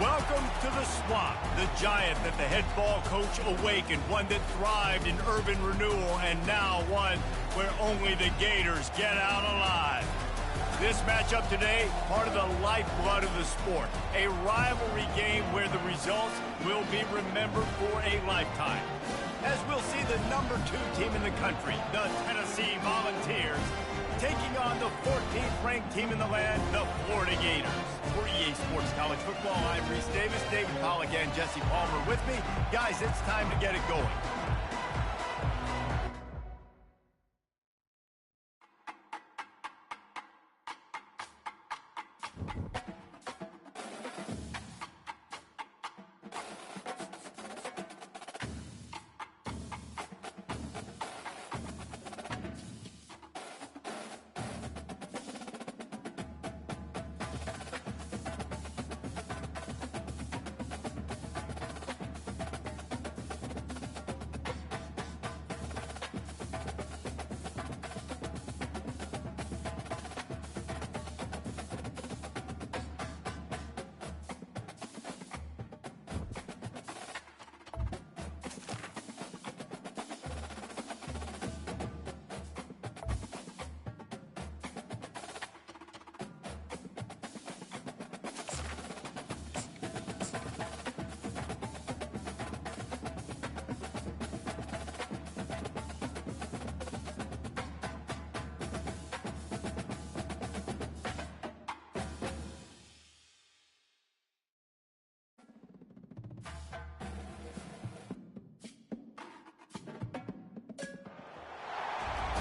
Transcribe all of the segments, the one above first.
Welcome to the Swamp, the giant that the head ball coach awakened, one that thrived in urban renewal, and now one where only the Gators get out alive. This matchup today, part of the lifeblood of the sport, a rivalry game where the results will be remembered for a lifetime. As we'll see the number 2 team in the country, the Tennessee Volunteers, taking on the 14th ranked team in the land, the Florida Gators. For EA Sports College Football, I'm Reese Davis, David Pollack, and Jesse Palmer with me. Guys, it's time to get it going.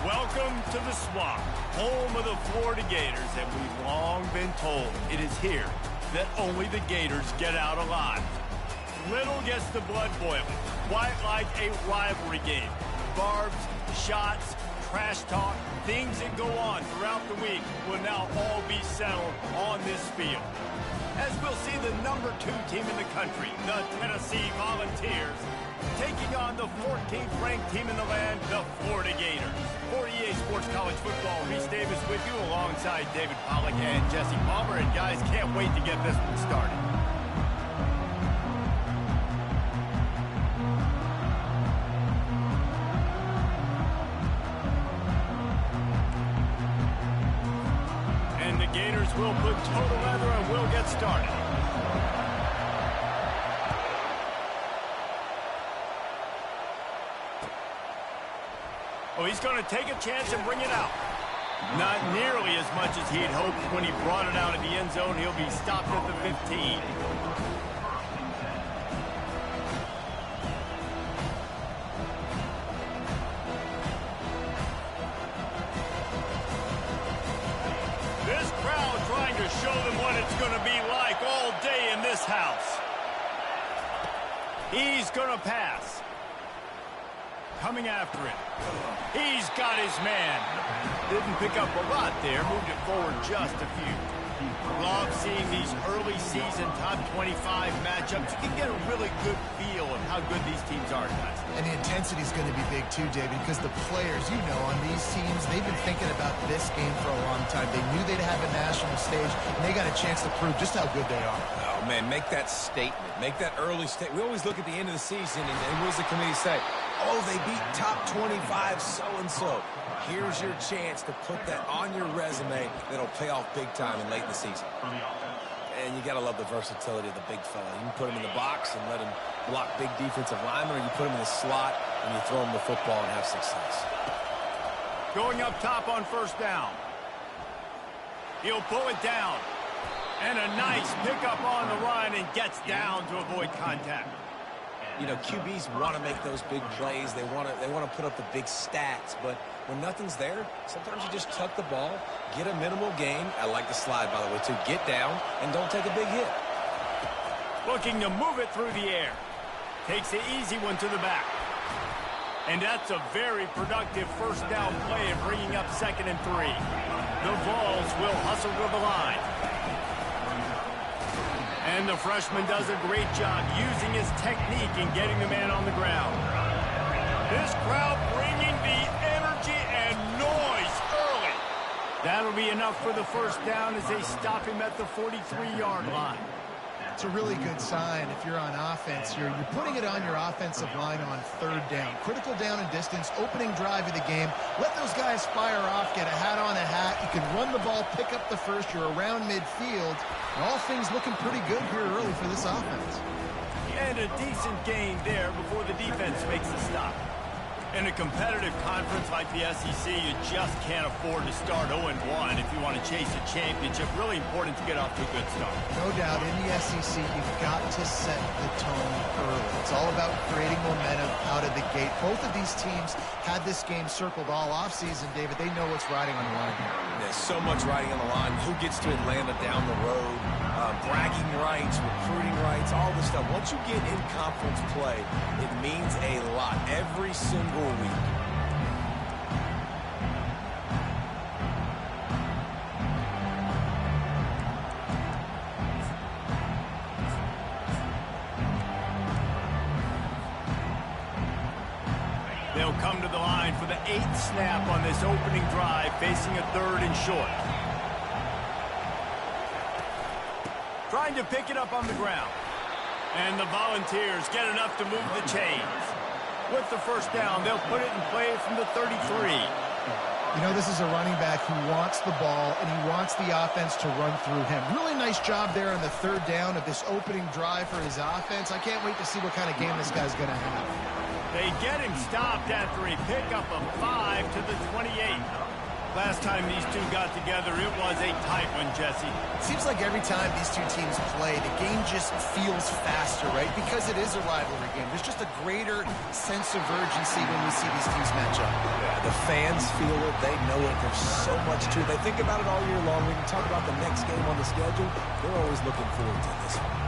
Welcome to the Swamp, home of the Florida Gators, and we've long been told it is here that only the Gators get out alive. Little gets the blood boiling, quite like a rivalry game. Barbs, shots, trash talk, things that go on throughout the week will now all be settled on this field. As we'll see the number 2 team in the country, the Tennessee Volunteers, taking on the 14th ranked team in the land, the Florida Gators. For EA Sports College Football, Reese Davis with you alongside David Pollack and Jesse Palmer. And guys, can't wait to get this one started. And the Gators will put total leather and we'll get started. Oh, he's going to take a chance and bring it out. Not nearly as much as he'd hoped when he brought it out of the end zone. He'll be stopped at the 15. This crowd trying to show them what it's going to be like all day in this house. He's going to pass. Coming after it. He's got his man. Didn't pick up a lot there. Moved it forward just a few. Love seeing these early season top 25 matchups. You can get a really good feel of how good these teams are, guys. And the intensity is going to be big too, David, because the players, you know, on these teams, they've been thinking about this game for a long time. They knew they'd have a national stage, and they got a chance to prove just how good they are. Oh, man, make that statement. Make that early statement. We always look at the end of the season, and what does the committee say? Oh, they beat top 25 so-and-so. Here's your chance to put that on your resume that'll pay off big time and late in the season. And you got to love the versatility of the big fella. You can put him in the box and let him block big defensive linemen, or you put him in the slot and you throw him the football and have success. Going up top on first down. He'll pull it down. And a nice pickup on the run and gets down to avoid contact. You know, QBs want to make those big plays. They want to put up the big stats. But when nothing's there, sometimes you just tuck the ball, get a minimal gain. I like the slide, by the way, too. Get down and don't take a big hit. Looking to move it through the air. Takes the easy one to the back. And that's a very productive first down play of bringing up 2nd and 3. The Vols will hustle to the line. And the freshman does a great job using his technique and getting the man on the ground. This crowd bringing the energy and noise early. That'll be enough for the first down as they stop him at the 43-yard line. It's a really good sign if you're on offense. You're putting it on your offensive line on third down. Critical down and distance, opening drive of the game. Let those guys fire off, get a hat on a hat. You can run the ball, pick up the first. You're around midfield. And all things looking pretty good here early for this offense. And a decent gain there before the defense makes the stop. In a competitive conference like the SEC, you just can't afford to start 0-1 if you want to chase a championship. Really important to get off to a good start. No doubt, in the SEC, you've got to set the tone early. It's all about creating momentum out of the gate. Both of these teams had this game circled all offseason, David. They know what's riding on the line here. There's so much riding on the line. Who gets to Atlanta down the road? Bragging rights, recruiting rights, all this stuff. Once you get in conference play, it means a lot every single week. They'll come to the line for the 8th snap on this opening drive, facing a 3rd and short. Trying to pick it up on the ground. And the Volunteers get enough to move the chains. With the first down, they'll put it in play from the 33. You know, this is a running back who wants the ball, and he wants the offense to run through him. Really nice job there on the 3rd down of this opening drive for his offense. I can't wait to see what kind of game this guy's going to have. They get him stopped after a pickup of 5 to the 28. Last time these two got together, it was a tight one, Jesse. It seems like every time these two teams play, the game just feels faster, right? Because it is a rivalry game. There's just a greater sense of urgency when we see these teams match up. Yeah, the fans feel it. They know it. There's so much to it. They think about it all year long. We can talk about the next game on the schedule. They're always looking forward to this one.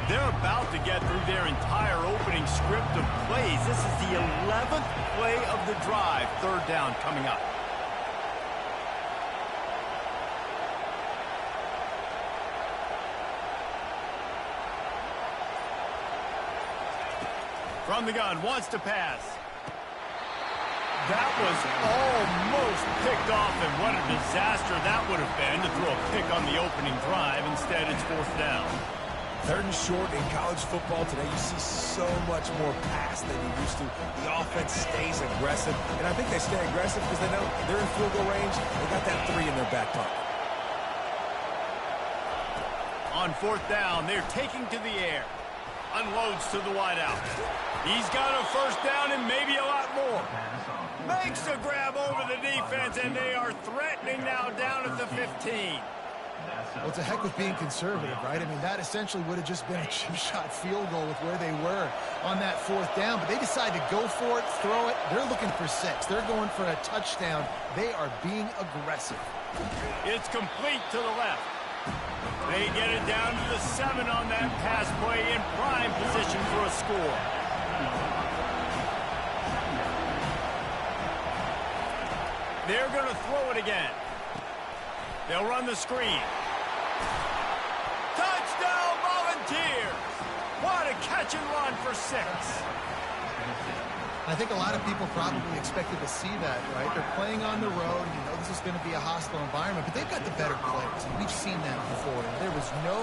They're about to get through their entire opening script of plays. This is the 11th play of the drive. 3rd down coming up. From the gun, wants to pass. That was almost picked off, and what a disaster that would have been to throw a pick on the opening drive. Instead, it's 4th down. 3rd and short in college football today, you see so much more pass than you used to. The offense stays aggressive, and I think they stay aggressive because they know they're in field goal range. They got that 3 in their back pocket. On 4th down, they're taking to the air. Unloads to the wideout. He's got a 1st down and maybe a lot more. Makes a grab over the defense, and they are threatening now down at the 15. Well, it's a heck with being conservative, right? I mean, that essentially would have just been a chip shot field goal with where they were on that 4th down. But they decide to go for it, throw it. They're looking for 6. They're going for a touchdown. They are being aggressive. It's complete to the left. They get it down to the 7 on that pass play, in prime position for a score. They're going to throw it again. They'll run the screen. Touchdown, Volunteers! What a catch and run for 6. I think a lot of people probably expected to see that, right? They're playing on the road. You know, this is going to be a hostile environment, but they've got the better players. And we've seen that before. There was no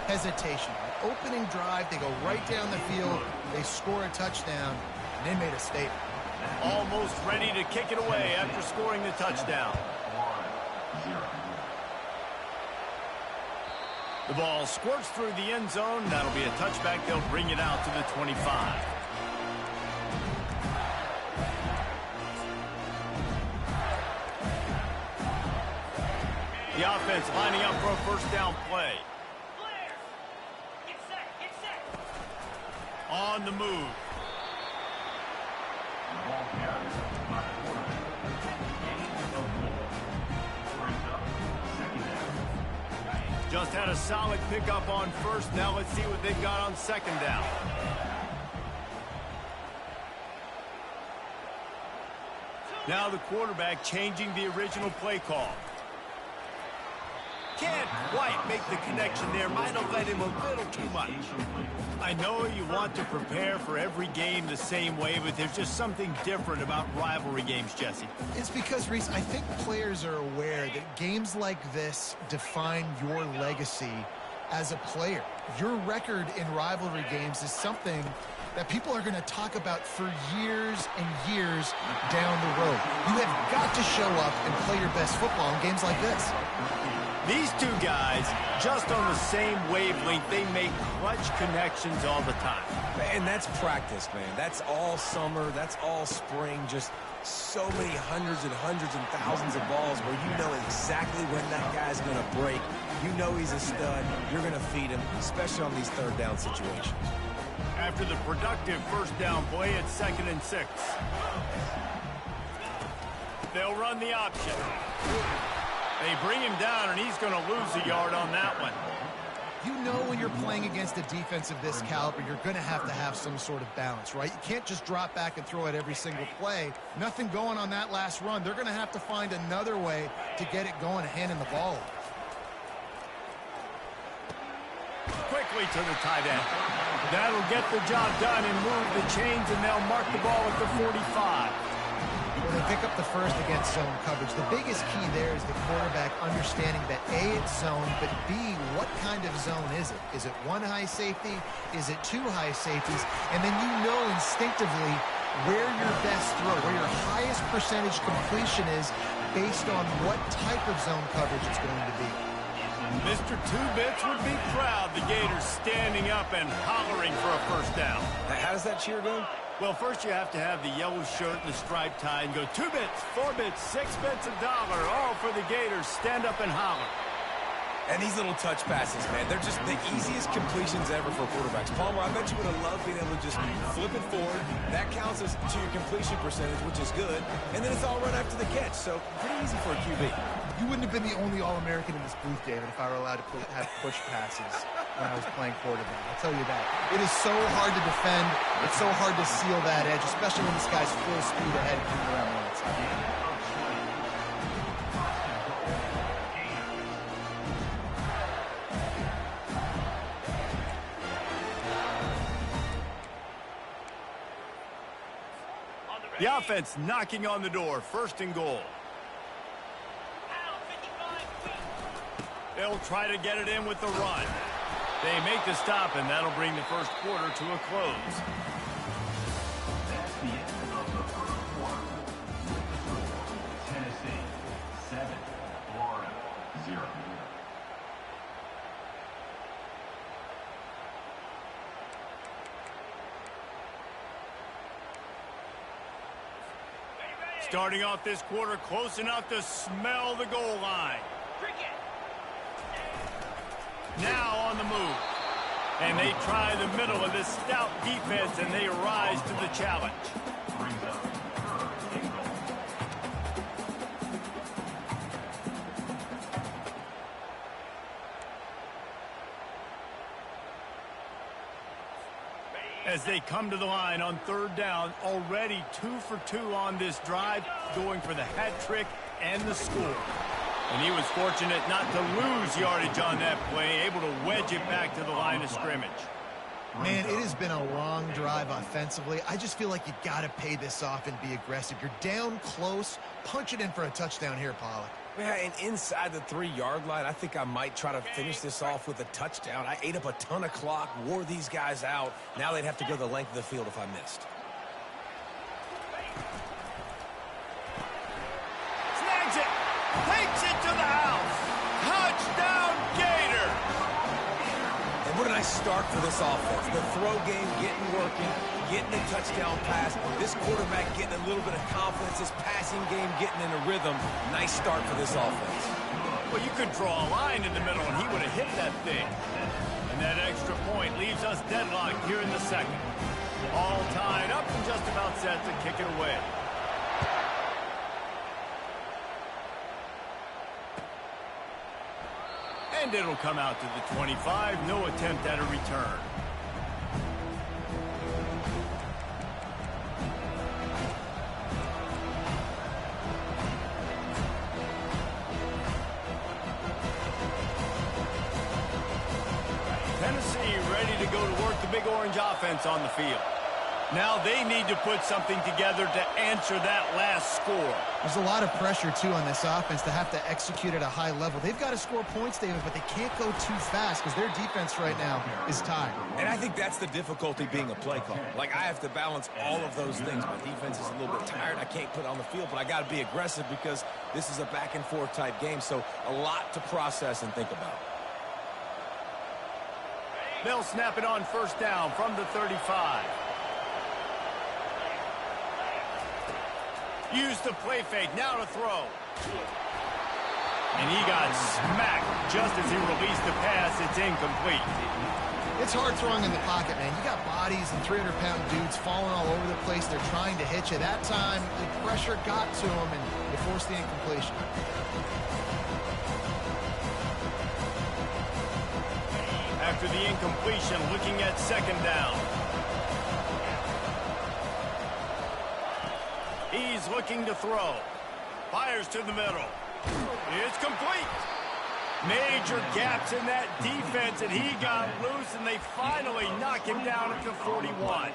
hesitation. Opening drive, they go right down the field. They score a touchdown, and they made a statement. Almost ready to kick it away after scoring the touchdown. The ball squirts through the end zone. That'll be a touchback. They'll bring it out to the 25. The offense lining up for a 1st down play. On the move. Just had a solid pickup on 1st. Now let's see what they've got on 2nd down. Now the quarterback changing the original play call. Can't quite make the connection there. Might have led him a little too much. I know you want to prepare for every game the same way, but there's just something different about rivalry games, Jesse. It's because, Reese, I think players are aware that games like this define your legacy as a player. Your record in rivalry games is something that people are going to talk about for years and years down the road. You have got to show up and play your best football in games like this. These two guys, just on the same wavelength, they make clutch connections all the time. And that's practice, man. That's all summer. That's all spring. Just so many hundreds and thousands of balls where you know exactly when that guy's going to break. You know he's a stud. You're going to feed him, especially on these third down situations. After the productive first down play, it's 2nd and 6. They'll run the option. They bring him down, and he's going to lose a yard on that one. You know when you're playing against a defense of this caliber, you're going to have some sort of balance, right? You can't just drop back and throw it every single play. Nothing going on that last run. They're going to have to find another way to get it going, handing the ball off. Quickly to the tight end. That'll get the job done and move the chains, and they'll mark the ball at the 45. Well, they pick up the first against zone coverage. The biggest key there is the quarterback understanding that A, it's zone, but B, what kind of zone is it? Is it one high safety? Is it two high safeties? And then you know instinctively where your best throw, where your highest percentage completion is based on what type of zone coverage it's going to be. Mr. Two-Bits would be proud. The Gators standing up and hollering for a first down. How does that cheer go? Well, first you have to have the yellow shirt and the striped tie and go 2 bits, 4 bits, 6 bits, $1, all for the Gators. Stand up and holler. And these little touch passes, man, they're just the easiest completions ever for quarterbacks. Palmer, I bet you would have loved being able to just flip it forward. That counts as to your completion percentage, which is good. And then it's all run after the catch, so pretty easy for a QB. You wouldn't have been the only All-American in this booth, David, if I were allowed to have push passes when I was playing quarterback. I'll tell you that. It is so hard to defend. It's so hard to seal that edge, especially when this guy's full speed ahead and coming around the outside. The offense knocking on the door. 1st and goal. They'll try to get it in with the run. They make the stop, and that'll bring the first quarter to a close. That's the end of the first quarter. Tennessee 7, Florida 0. Starting off this quarter close enough to smell the goal line. Now on the move. And they try the middle of this stout defense, and they rise to the challenge. Brings up 3rd and goal. As they come to the line on 3rd down, already 2 for 2 on this drive, going for the hat trick and the score. And he was fortunate not to lose yardage on that play, able to wedge it back to the line of scrimmage. Man, it has been a long drive offensively. I just feel like you got to pay this off and be aggressive. You're down close. Punch it in for a touchdown here, Pollock. Yeah, and inside the 3-yard line, I think I might try to finish this off with a touchdown. I ate up a ton of clock, wore these guys out. Now they'd have to go the length of the field if I missed. Snags it. Takes it to the house. Touchdown, Gator. And what a nice start for this offense. The throw game getting working, getting a touchdown pass. This quarterback getting a little bit of confidence. This passing game getting in a rhythm. Nice start for this offense. Well, you could draw a line in the middle, and he would have hit that thing. And that extra point leaves us deadlocked here in the second. All tied up and just about set to kick it away. And it'll come out to the 25. No attempt at a return. ready to go to work the Big Orange offense on the field. Now they need to put something together to answer that last score. There's a lot of pressure, too, on this offense to have to execute at a high level. They've got to score points, David, but they can't go too fast because their defense right now is tired. And I think that's the difficulty being a play caller. Like, I have to balance all of those things. My defense is a little bit tired. I can't put it on the field, but I got to be aggressive because this is a back-and-forth type game, so a lot to process and think about. They'll snap it on first down from the 35. Use the play fake, now to throw. And he got smacked just as he released the pass. It's incomplete. It's hard throwing in the pocket, man. You got bodies and 300-pound dudes falling all over the place. They're trying to hit you. That time, the pressure got to him, and they forced the incompletion. After the incompletion, looking at second down. He's looking to throw. Fires to the middle. It's complete. Major gaps in that defense, and he got loose, and they finally knock him down at the 41.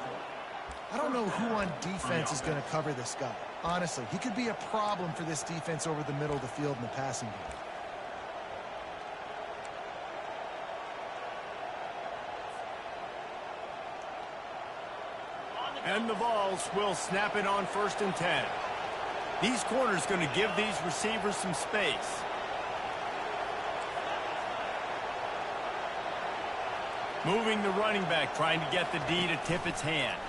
I don't know who on defense is going to cover this guy. Honestly, he could be a problem for this defense over the middle of the field in the passing game. And the Vols will snap it on first and 10. These corners going to give these receivers some space. Moving the running back, trying to get the D to tip its hand.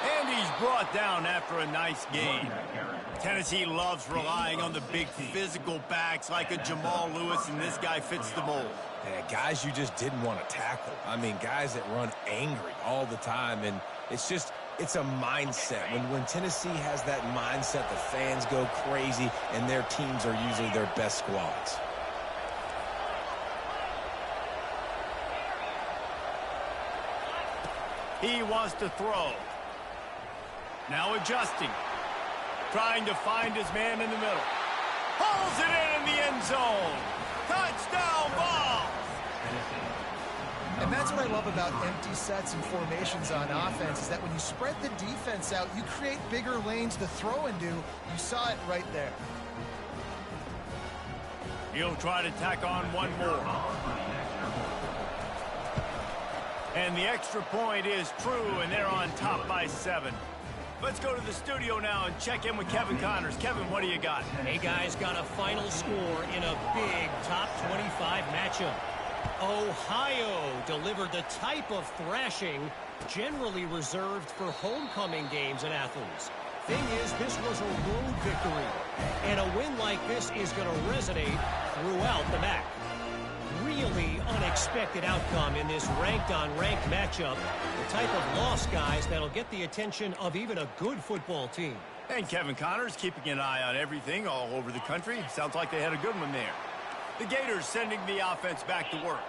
And he's brought down after a nice gain. Tennessee loves relying on the big physical backs like a Jamal Lewis, and this guy fits the mold. Yeah, guys you just didn't want to tackle. I mean, guys that run angry all the time, and it's a mindset. When Tennessee has that mindset, the fans go crazy, and their teams are usually their best squads. He wants to throw. Now adjusting. Trying to find his man in the middle. Hauls it in the end zone. Touchdown ball. And that's what I love about empty sets and formations on offense is that when you spread the defense out, you create bigger lanes to throw into. You saw it right there. He'll try to tack on one more. And the extra point is true, and they're on top by 7. Let's go to the studio now and check in with Kevin Connors. Kevin, what do you got? Hey, guys, got a final score in a big top 25 matchup. Ohio delivered the type of thrashing generally reserved for homecoming games in Athens. Thing is, this was a road victory, and a win like this is going to resonate throughout the MAC. Really unexpected outcome in this ranked-on-ranked matchup. The type of loss, guys, that'll get the attention of even a good football team. And Kevin Connors keeping an eye on everything all over the country. Sounds like they had a good one there. The Gators sending the offense back to work.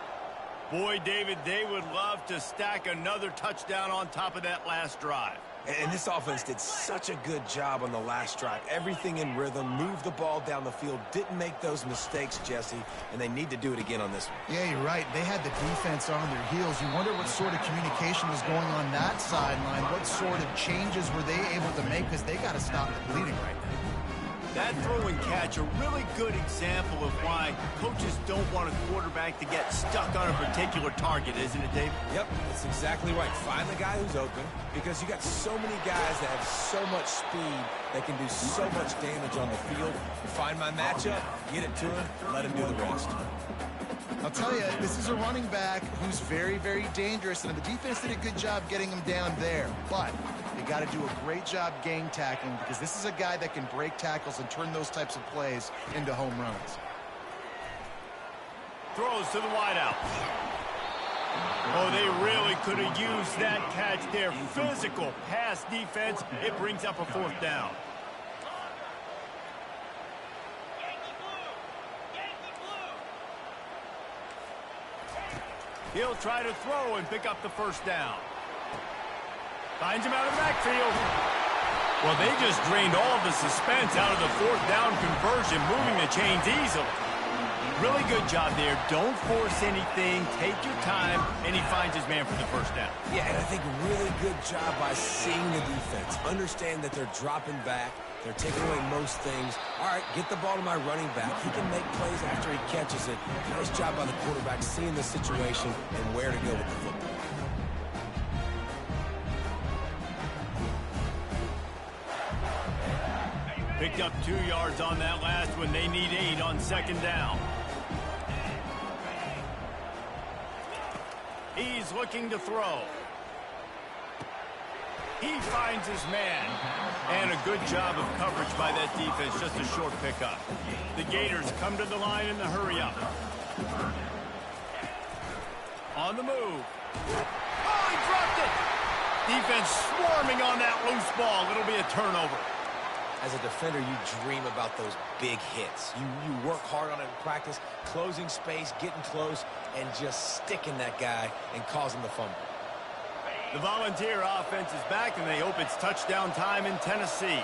Boy, David, they would love to stack another touchdown on top of that last drive. And this offense did such a good job on the last drive. Everything in rhythm, moved the ball down the field, didn't make those mistakes, Jesse, and they need to do it again on this one. Yeah, you're right. They had the defense on their heels. You wonder what sort of communication was going on that sideline. What sort of changes were they able to make because they got to stop the bleeding right now. That throw and catch, a really good example of why coaches don't want a quarterback to get stuck on a particular target, isn't it, David? Yep, that's exactly right. Find the guy who's open because you got so many guys that have so much speed that can do so much damage on the field. Find my matchup, get it to him, let him do the rest. I'll tell you, this is a running back who's very, very dangerous, and the defense did a good job getting him down there. But they got to do a great job gang tackling because this is a guy that can break tackles and turn those types of plays into home runs. Throws to the wideout. Oh, they really could have used that catch there. Physical pass defense. It brings up a fourth down. He'll try to throw and pick up the first down. Finds him out of the backfield. Well, they just drained all the suspense out of the fourth down conversion, moving the chains easily. Really good job there. Don't force anything. Take your time, and he finds his man for the first down. Yeah, and I think really good job by seeing the defense. Understand that they're dropping back. They're taking away most things. All right, get the ball to my running back. He can make plays after he catches it. Nice job by the quarterback seeing the situation and where to go with the football. Picked up 2 yards on that last one. They need 8 on second down. He's looking to throw. He finds his man. And a good job of coverage by that defense. Just a short pickup. The Gators come to the line in the hurry-up. On the move. Oh, he dropped it! Defense swarming on that loose ball. It'll be a turnover. As a defender, you dream about those big hits. You work hard on it in practice, closing space, getting close, and just sticking that guy and causing the fumble. The Volunteer offense is back, and they hope it's touchdown time in Tennessee.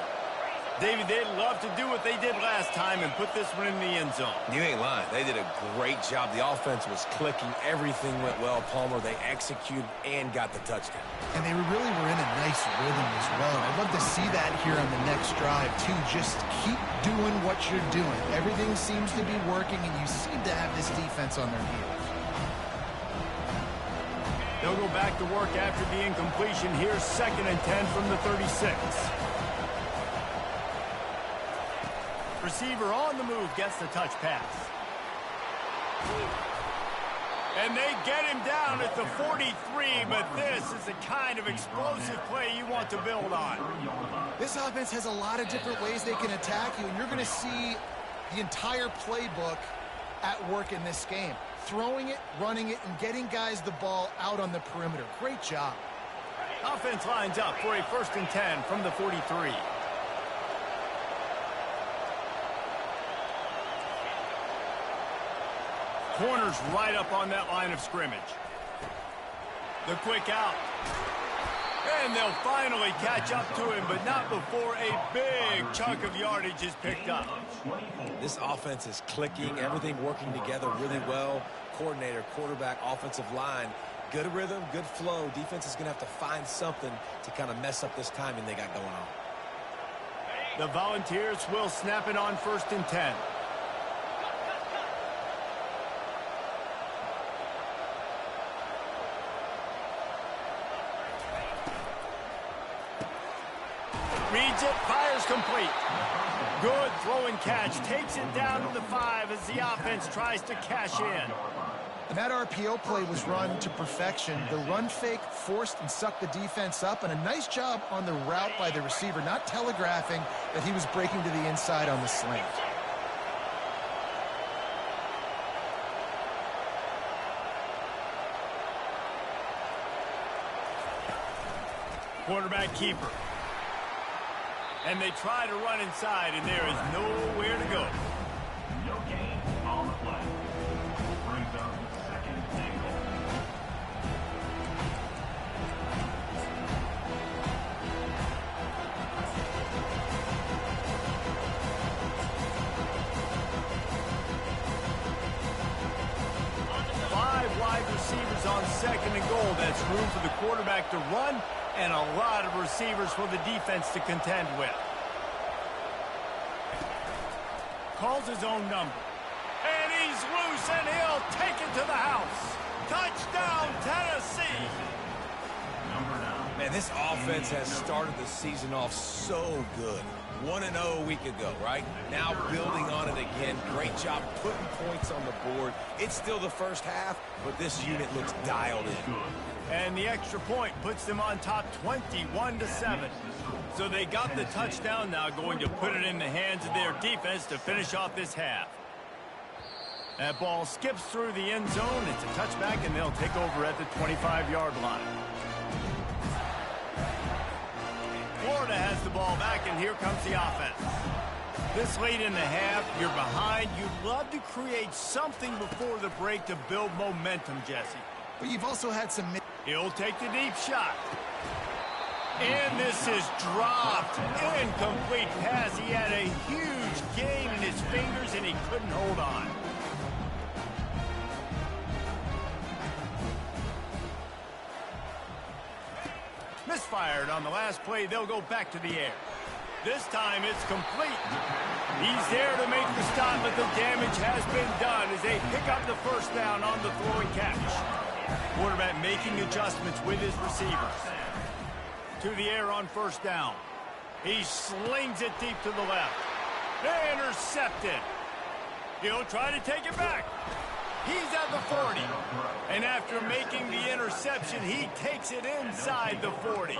David, they'd love to do what they did last time and put this one in the end zone. You ain't lying. They did a great job. The offense was clicking. Everything went well, Palmer. They executed and got the touchdown. And they really were in a nice rhythm as well. I'd love to see that here on the next drive, too. Just keep doing what you're doing. Everything seems to be working, and you seem to have this defense on their heels. They'll go back to work after the incompletion. Here's 2nd and 10 from the 36. Receiver on the move gets the touch pass. And they get him down at the 43, but this is the kind of explosive play you want to build on. This offense has a lot of different ways they can attack you, and you're going to see the entire playbook at work in this game. Throwing it, running it, and getting guys the ball out on the perimeter. Great job. Offense lines up for a 1st and 10 from the 43. Corners right up on that line of scrimmage. The quick out. And they'll finally catch up to him, but not before a big chunk of yardage is picked up. This offense is clicking, everything working together really well. Coordinator, quarterback, offensive line, good rhythm, good flow. Defense is going to have to find something to kind of mess up this timing they got going on. The Volunteers will snap it on 1st and 10. Reads it, fires complete. Good throw and catch. Takes it down to the 5 as the offense tries to cash in. And that RPO play was run to perfection. The run fake forced and sucked the defense up, and a nice job on the route by the receiver, not telegraphing that he was breaking to the inside on the slant. Quarterback keeper. And they try to run inside, and there is nowhere to go. No gain on the play. Brings up 2nd and goal. Five wide receivers on 2nd and goal. That's room for the quarterback to run, and a lot of receivers for the defense to contend with. Calls his own number. And he's loose, and he'll take it to the house. Touchdown, Tennessee! Man, this offense has started the season off so good. 1-0 a week ago, right? Now building on it again. Great job putting points on the board. It's still the first half, but this unit looks dialed in. And the extra point puts them on top 21-7. So they got the touchdown, now going to put it in the hands of their defense to finish off this half. That ball skips through the end zone. It's a touchback, and they'll take over at the 25-yard line. Florida has the ball back, and here comes the offense. This late in the half, you're behind. You'd love to create something before the break to build momentum, Jesse. But you've also had some... He'll take the deep shot. And this is dropped. Incomplete pass. He had a huge gain in his fingers, and he couldn't hold on. required. On the last play, they'll go back to the air. This time, it's complete. He's there to make the stop, but the damage has been done as they pick up the first down on the throwing catch. Quarterback making adjustments with his receivers. To the air on first down. He slings it deep to the left. Intercepted. He'll try to take it back. He's at the 40. And after making the interception, he takes it inside the 40.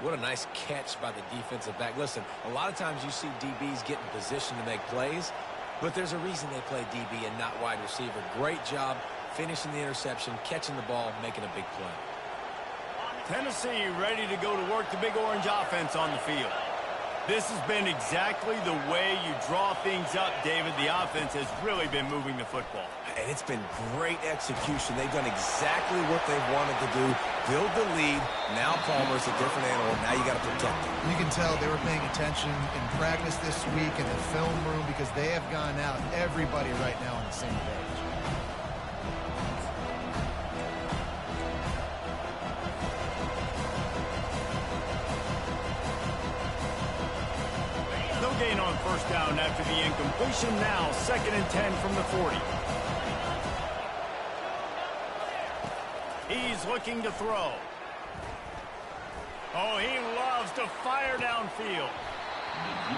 What a nice catch by the defensive back. Listen, a lot of times you see DBs get in position to make plays, but there's a reason they play DB and not wide receiver. Great job finishing the interception, catching the ball, making a big play. Tennessee ready to go to work the Big Orange offense on the field. This has been exactly the way you draw things up, David. The offense has really been moving the football. And it's been great execution. They've done exactly what they've wanted to do. Build the lead. Now Palmer's a different animal. Now you got to protect him. You can tell they were paying attention in practice this week in the film room because they have gone out, everybody right now on the same page. Gain on first down after the incompletion. Now 2nd and 10 from the 40. He's looking to throw. Oh, he loves to fire downfield.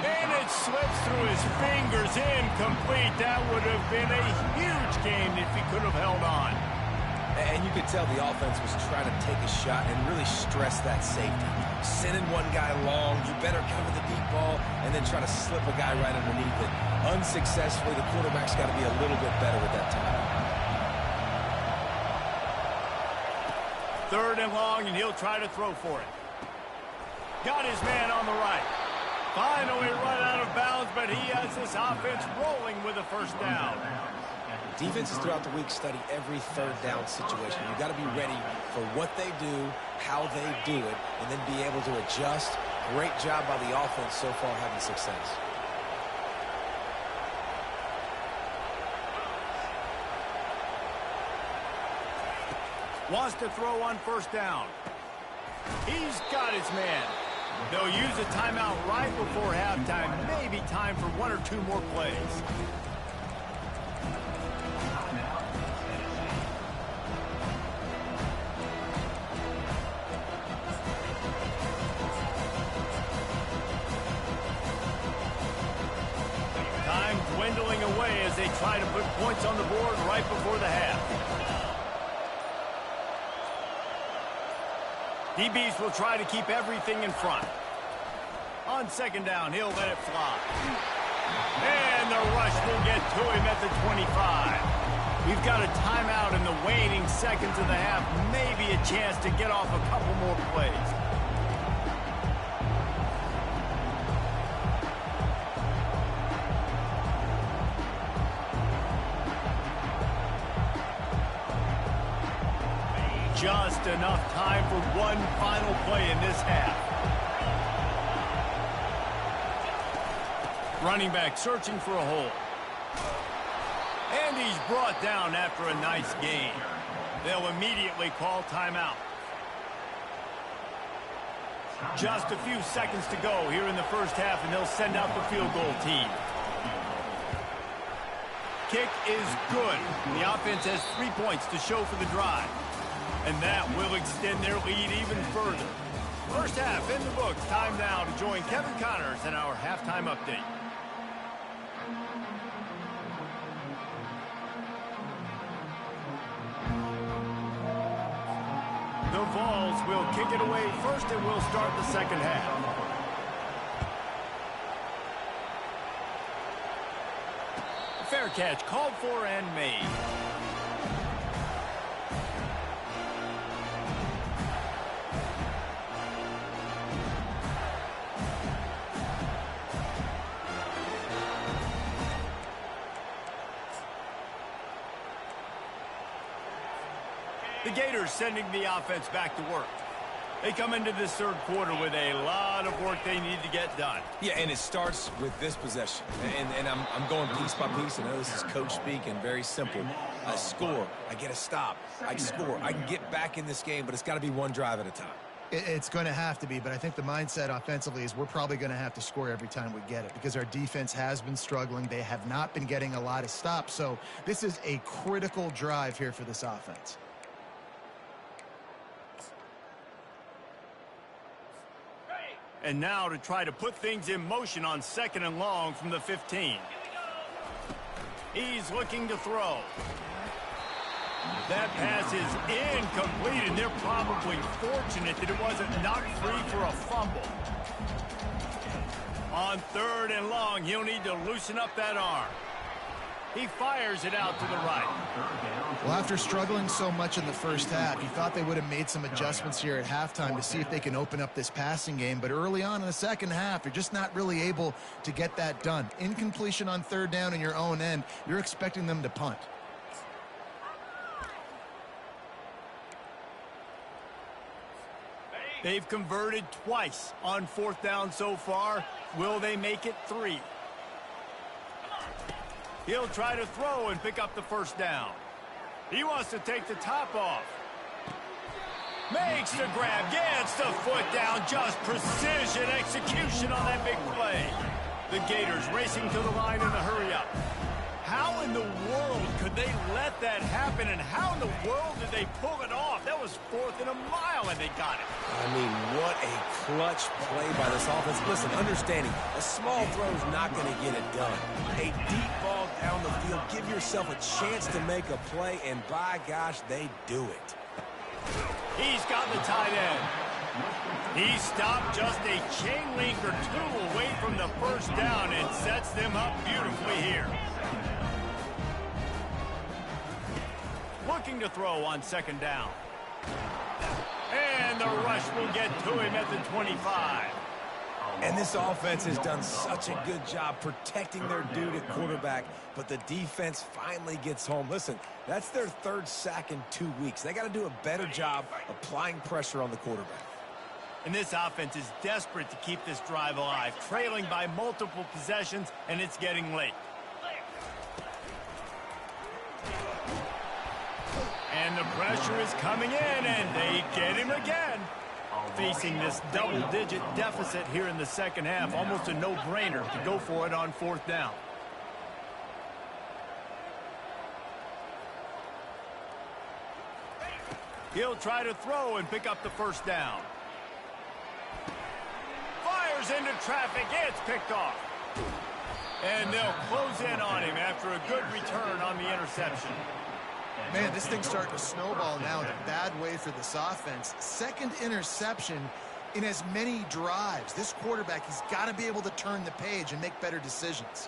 And it slips through his fingers. Incomplete. That would have been a huge gain if he could have held on. And you could tell the offense was trying to take a shot and really stress that safety. Sending one guy long, you better cover the deep ball, and then try to slip a guy right underneath it. Unsuccessfully, the quarterback's got to be a little bit better with that time. 3rd and long, and he'll try to throw for it. Got his man on the right. Finally run out of bounds, but he has this offense rolling with a first down. Defenses throughout the week study every 3rd down situation. You've got to be ready for what they do, how they do it, and then be able to adjust. Great job by the offense so far having success. Wants to throw on first down. He's got his man. They'll use a timeout right before halftime. Maybe time for 1 or 2 more plays. Dwindling away as they try to put points on the board right before the half. DBs will try to keep everything in front. On 2nd down, he'll let it fly. And the rush will get to him at the 25. We've got a timeout in the waning seconds of the half. Maybe a chance to get off a couple more plays. Just enough time for one final play in this half. Running back searching for a hole. And he's brought down after a nice gain. They'll immediately call timeout. Just a few seconds to go here in the first half, and they'll send out the field goal team. Kick is good. The offense has 3 points to show for the drive. And that will extend their lead even further. First half in the books. Time now to join Kevin Connors in our halftime update. The Vols will kick it away first, and we'll start the second half. Fair catch called for and made. The Gators sending the offense back to work. They come into this 3rd quarter with a lot of work they need to get done. Yeah, and it starts with this possession. And I'm going piece by piece. I know this is coach speak and very simple. I score. I get a stop. I score. I can get back in this game, but it's got to be one drive at a time. It's going to have to be, but I think the mindset offensively is we're probably going to have to score every time we get it because our defense has been struggling. They have not been getting a lot of stops, so this is a critical drive here for this offense. And now to try to put things in motion on 2nd and long from the 15. He's looking to throw. That pass is incomplete, and they're probably fortunate that it wasn't knocked free for a fumble. On 3rd and long, he'll need to loosen up that arm. He fires it out to the right. Well, after struggling so much in the first half, you thought they would have made some adjustments here at halftime to see if they can open up this passing game. But early on in the second half, you're just not really able to get that done. Incompletion on 3rd down in your own end, you're expecting them to punt. They've converted twice on 4th down so far. Will they make it 3? He'll try to throw and pick up the 1st down. He wants to take the top off. Makes the grab, gets the foot down. Just precision execution on that big play. The Gators racing to the line in a hurry-up. How in the world could they let that happen, and how in the world did they pull it off? That was 4th and a mile, and they got it. I mean, what a clutch play by this offense. Listen, understanding, a small throw is not going to get it done. A deep ball down the field, give yourself a chance to make a play, and by gosh, they do it. He's got the tight end. He stopped just a chain link or 2 away from the 1st down and sets them up beautifully here. Looking to throw on 2nd down. And the rush will get to him at the 25. And this offense has done such a good job protecting their dude at quarterback, but the defense finally gets home. Listen, that's their 3rd sack in 2 weeks. They got to do a better job applying pressure on the quarterback. And this offense is desperate to keep this drive alive, trailing by multiple possessions, and it's getting late. And the pressure is coming in, and they get him again. Facing this double-digit deficit here in the 2nd half, almost a no-brainer to go for it on 4th down. He'll try to throw and pick up the 1st down. Fires into traffic, it's picked off. And they'll close in on him after a good return on the interception. Man, this thing's starting to snowball now in a bad way for this offense. 2nd interception in as many drives. This quarterback, he's got to be able to turn the page and make better decisions.